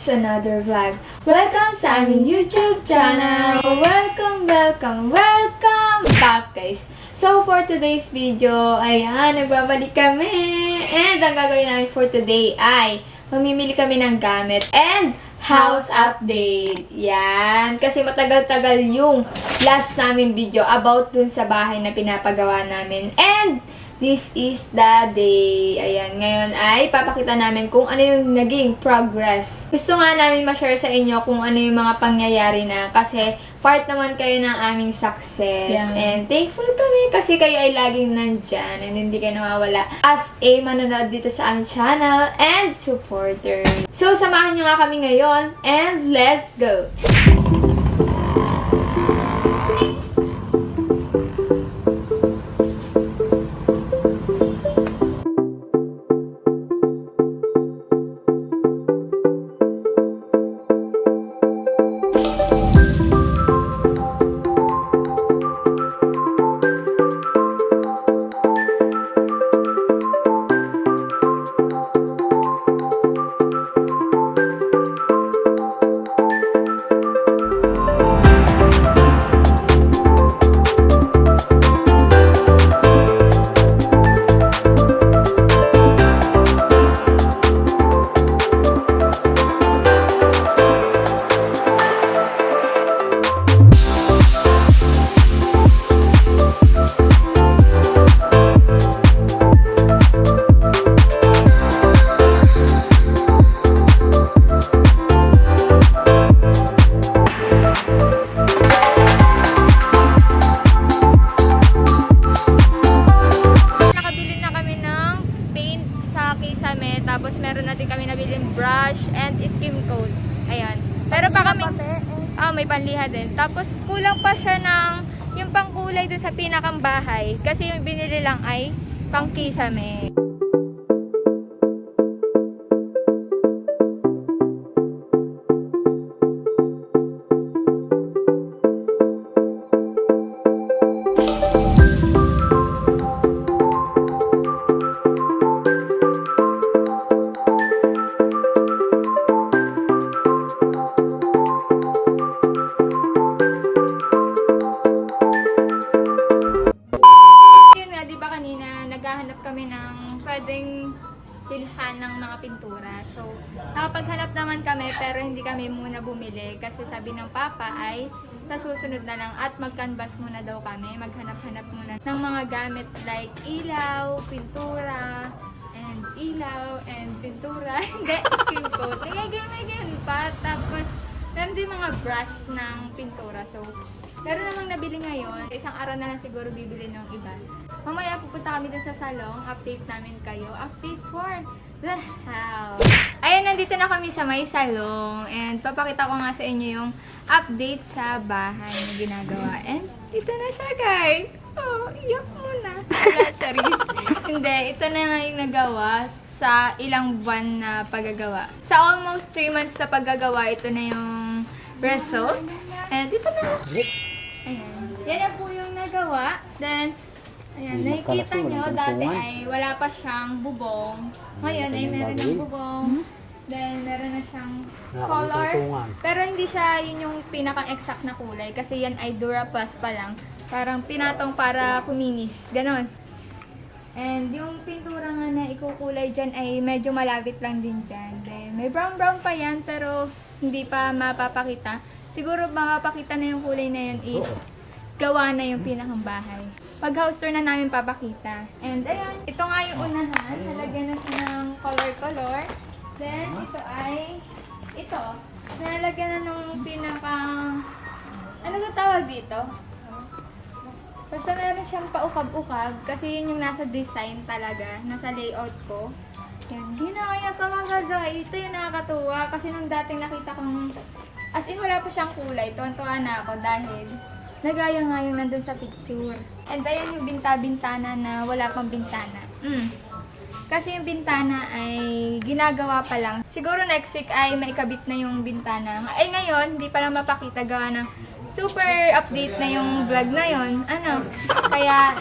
to another vlog. Welcome sa aming YouTube channel! Welcome back guys! So for today's video, ayan, nagbabalik kami! And ang gagawin namin for today ay mamimili kami ng gamit and house update. Yan. Kasi matagal-tagal yung last namin video about dun sa bahay na pinapagawa namin. And this is the day. Ayan, ngayon ay papakita namin kung ano yung naging progress. Gusto nga namin ma-share sa inyo kung ano yung mga pangyayari na kasi part naman kayo ng aming success. Yeah. And thankful kami kasi kayo ay laging nandyan and hindi kayo nawawala as a manonood dito sa aming channel and supporter. So, samahan nyo nga kami ngayon and let's go! Tapos meron natin kami nabiling brush and skim coat. Ayan. Pero pa kami, may panliha din. Tapos kulang pa siya ng yung pangkulay dun sa pinakang bahay. Kasi yung binili lang ay pang kisame. Naghahanap kami ng pwedeng bilhan ng mga pintura. So, nakapaghanap naman kami pero hindi kami muna bumili kasi sabi ng papa ay sa susunod na lang at mag-canvas muna daw kami. Maghanap-hanap muna ng mga gamit like ilaw, pintura, and pintura. Hindi, skin coat. May ganyan pa. Tapos, meron din mga brush ng pintura. So, meron namang nabili ngayon. Isang araw na lang siguro bibili ng iba. Mamaya pupunta kami dun sa salon. Update namin kayo. Update for the house. Ayan, nandito na kami sa may salon. And papakita ko nga sa inyo yung update sa bahay na ginagawa. And ito na siya, guys. Oh, iyak muna. Wala, charis. Hindi, ito na nga yung nagawa sa ilang buwan na paggagawa. Sa almost 3 months na paggagawa, ito na yung result. And ito na. Ayan. Yan na po yung nagawa. Then, ayan, nakikita nyo, dati ay wala pa siyang bubong. Ngayon ay meron ng bubong. Then, meron na siyang color. Pero hindi siya yun yung pinaka-exact na kulay. Kasi yan ay Duraplast pa lang. Parang pinatong para kuminis. Ganon. And yung pintura nga na ikukulay dyan ay medyo malapit lang din dyan. Then, may brown-brown pa yan pero hindi pa mapapakita. Siguro makapakita na yung kulay na yan is gawa na yung pinakang bahay. Pag house tour na namin papakita. And ayun, ito nga yung unahan. Nalagyan na siya ng color-color. Then, ito ay, ito. Nalagyan na nung pinakang, ano ba tawag dito? Basta meron siyang paukab-ukab. Kasi yun yung nasa design talaga. Nasa layout ko. Yan, ginaya talaga dyan. Ito yung nakakatuwa. Kasi nung dating nakita kong, as in wala pa siyang kulay. Tuwan-tuwa na ako dahil nagaya nga yung nandun sa picture. And ayan yung binta-bintana na wala pang bintana. Kasi yung bintana ay ginagawa pa lang. Siguro next week ay maikabit na yung bintana. Ay ngayon, hindi pa lang mapakita gawa ng super update na yung vlog na yon. Kaya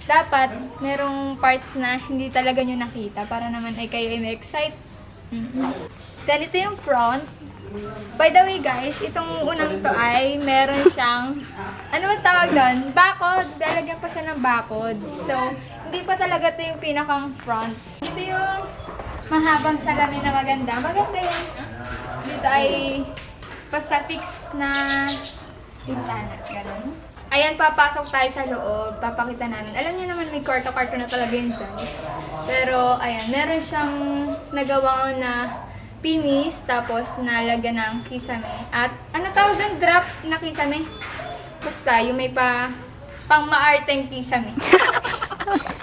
dapat merong parts na hindi talaga nyo nakita para naman ay kayo ay ma-excite. Then ito yung front. By the way guys, itong unang to ay meron siyang, ano ba tawag doon? Bakod. Lalagyan pa siya ng bakod. So, hindi pa talaga to yung pinakang front. Ito yung mahabang salamin na maganda. Maganda yun. Dito ay basta fix na pintana. Ganun. Ayan, papasok tayo sa loob. Papakita namin. Alam niyo naman may kwarto-kwarto na talaga yun dyan. Pero, ayan, meron siyang nagawa na pinis, tapos nalagyan ng kisame. At, ano tawag doon? Drop na kisame. Basta, yung may pang maarteng kisame.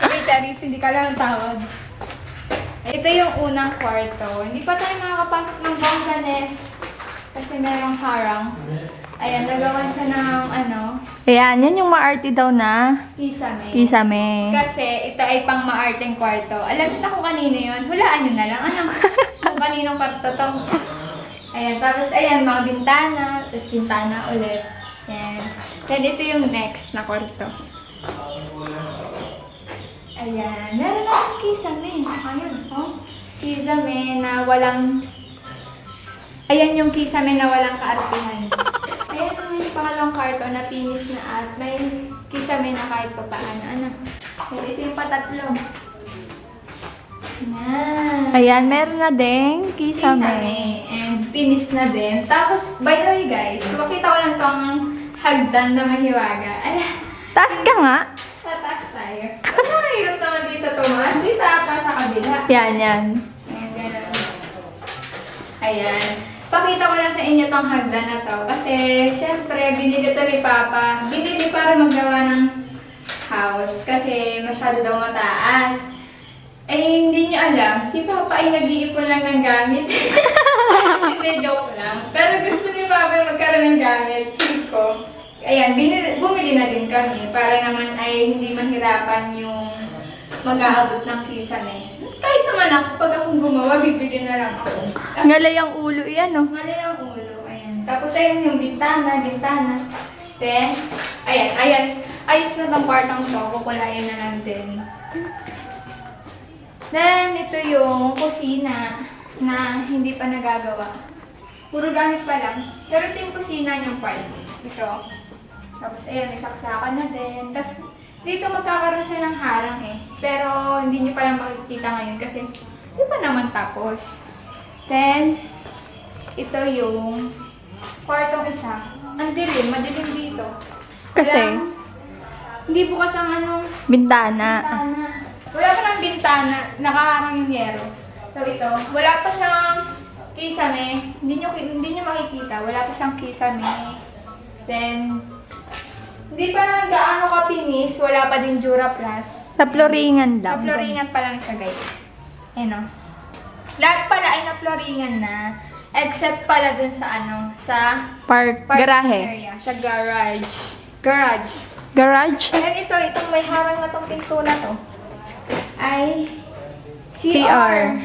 Okay, Charis, hindi ka lang ang tawag. Ito yung unang kwarto. Hindi pa tayo makakapasok ng bongganes kasi merong harang. Ayan, nagawa siya ng ano. Ayan, yan yung maarte daw na Kisame. kisame. Kasi ito ay pang maarteng kwarto. Alam niyo kung kanino yun? Hulaan nyo na lang. Ano? Kung kaninong kwarto to. Ayan, tapos ayan, mga bintana. Tapos bintana ulit. Ayan. Then ito yung next na kwarto. Ayan. Meron akong kisame. Ayun, oh. Kisame na walang... Ayan yung kisame na walang kaartihan. Ayan naman yung pangalawang kwarto na pinis na at may kisame na kahit pa paano. Ano? Ayan, ito yung patatlo. Ayan. Ayan, meron na ding kisame. And pinis na din. Tapos, by the way guys, makita ko lang tong hagdan na mahiwaga. Ayan. Taas ka nga. Tataas tayo. Nakahirap naman dito tumaas. Dito ata sa kabila. Yan, yan. Ayan, gano'n. Ayan. Pakita ko lang sa inyo tong hagdan na to. Kasi, syempre, binili to ni Papa. Binili para magawa ng house. Kasi, masyado daw mataas. Eh, hindi niya alam. Si Papa ay nag-iipon lang ng gamit. Hindi, joke lang. Pero gusto ni Papa magkaroon ng gamit. Think ko. Ayan, bumili na din kami. Para naman ay hindi mahirapan yung mag-aabot ng kisame. Kahit naman ako, pag akong gumawa, bibili na lang ako. Ngalay ang ulo yan, oh. Ngalay ang ulo. Ayan. Tapos ayan yung bintana. Then, ayan, ayos na tong kwartong to. Kukulayan na lang din. Then, ito yung kusina na hindi pa nagagawa. Puro gamit pa lang. Pero ito yung kusina niyang part. Ito. Tapos, ayan, may saksakan na din. Tapos, dito magkakaroon siya ng harang eh. Pero, hindi niyo pa lang makikita ngayon kasi hindi pa naman tapos. Then, ito yung kwartong isa. Ang dilim, madilim dito. Kasi? Hindi bukas ang ano, Bintana. bintana. Wala pa ng bintana, nakaharang yung yero. So ito, wala pa siyang kisame. Hindi nyo makikita, wala pa siyang kisame. Then, hindi pa na gaano kapinis, wala pa din Duraplas. Naploringan lang. Na-floringan pa lang siya, guys. Ayan o. Lahat pala ay na-floringan na. Except pala dun sa ano, sa Park. parking Garahe. area, sa garage. Garage. Garage. And itong may harang na tong pinto na to, ay CR.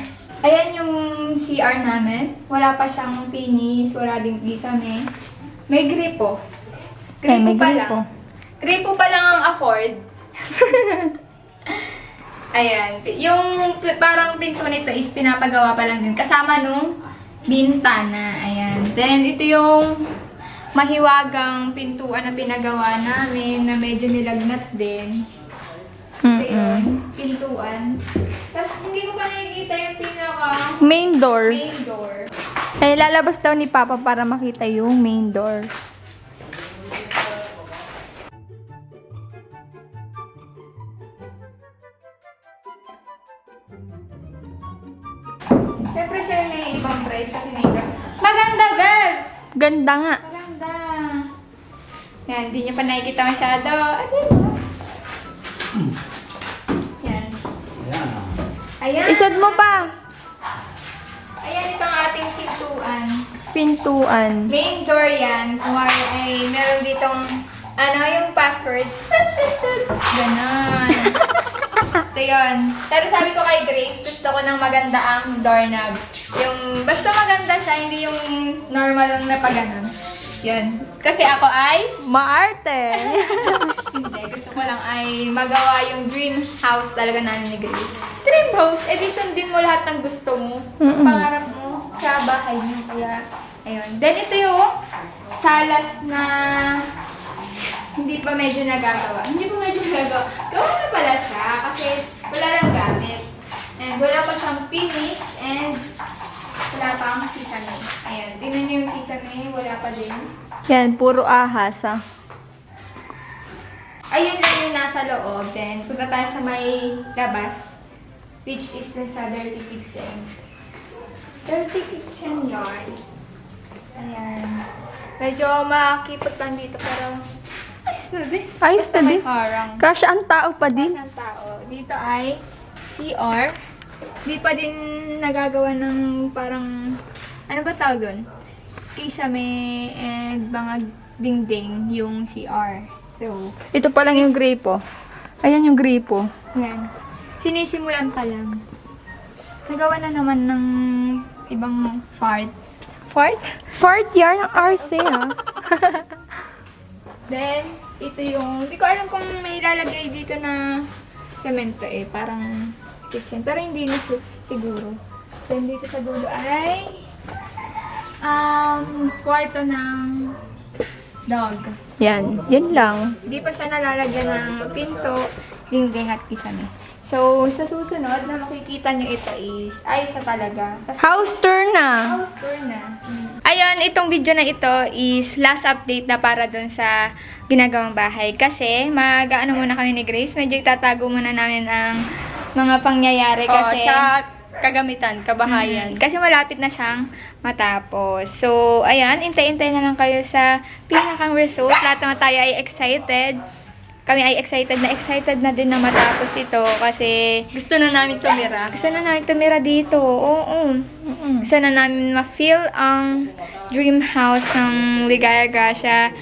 Ayan yung CR namin. Wala pa siyang pinis, wala ding kisame. May gripo. May pa gripo. lang. Gripo pa lang ang afford. Ayan. Yung parang pinto nito is pinapagawa pa lang din. Kasama nung bintana. Ayan. Then, ito yung mahiwagang pintuan na pinagawa namin na medyo nilagnat din. Ito yun, pintuan. Tapos, hindi ko pa nakikita yung pinaka Main door. main door. Ay, lalabas daw ni Papa para makita yung main door. Siyempre siya yung may ibang price kasi main door. Maganda, Bebs! Ganda nga. Maganda. Yan, hindi niya pa nakikita masyado. Ayan. Yan. Ayan. Isod mo pa. Ayan itong ating pintuan. Pintuan. Main door yan. Kung ay meron ditong, ano, yung password. Ganon. Ito yun. Pero sabi ko kay Grace, gusto ko ng maganda ang doorknob. Yung, basta maganda siya, hindi yung normal lang na pag-ganon. Yun. Kasi ako ay, Maarte. hindi, gusto ko lang ay magawa yung dream house talaga namin ni Grace. Dream house, edi sundin mo lahat ng gusto mo. Mm-mm. Pangarap mo. sa bahay niyo. Kaya, ayun. Then, ito yung salas na hindi pa medyo nagagawa. Hindi pa medyo nagagawa. Gawa na pala siya kasi wala lang gamit. And wala pa siyang finish and wala pa ang kisame. Ayan, tingnan niyo yung kisame, wala pa din. Yan, puro ahas ah. Ayun lang yung nasa loob. Then, punta tayo sa may labas, which is sa dirty kitchen. Dirty kitchen yard. Ayan. Medyo makikipot lang dito, pero ayos na din. Ayos Basta na may din. harang. Kasya ang tao pa din. Kasya ang tao. Dito ay CR. Di pa din nagagawa ng parang, ano ba tawag doon? Kisame and mga dingding yung CR. So, Ito pa lang yung gripo. Ayan yung gripo. yan. Sinisimulan pa lang. Nagawa na naman ng ibang fart. Fart? Fart yarn ng RC ah. Then, ito yung, hindi ko alam kung may lalagay dito na semento eh. Parang kitchen. Pero hindi na siguro. Then, dito sa dulo ay kwarto ng dog. Yan, yan lang. Hindi pa siya nalalagyan ng pinto, dingding at kisame. So, sa susunod na makikita nyo ito is, ayos na talaga. Kasi House tour na. house tour na. Ayun, itong video na ito is last update na para dun sa ginagawang bahay. Kasi, mag-ano muna kami ni Grace, medyo itatago muna namin ang mga pangyayari. Kasi, kagamitan, kabahayan. kasi malapit na siyang matapos. So, ayan, intay-intay na lang kayo sa pinakang result. Lahat naman tayo ay excited. Kami ay excited na din na matapos ito kasi Gusto na namin tumira. gusto na namin tumira dito. Oo. Gusto na namin ma-feel ang dream house ng Ligaya Gracia /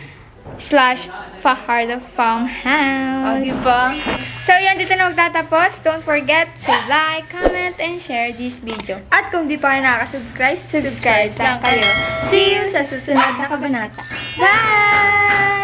Fajardo Farmhouse. Diba? So, yan, dito na magtatapos. Don't forget to like, comment, and share this video. At kung di pa kayo nakaka-subscribe, Subscribe lang kayo. See you sa susunod na kabanata. Bye!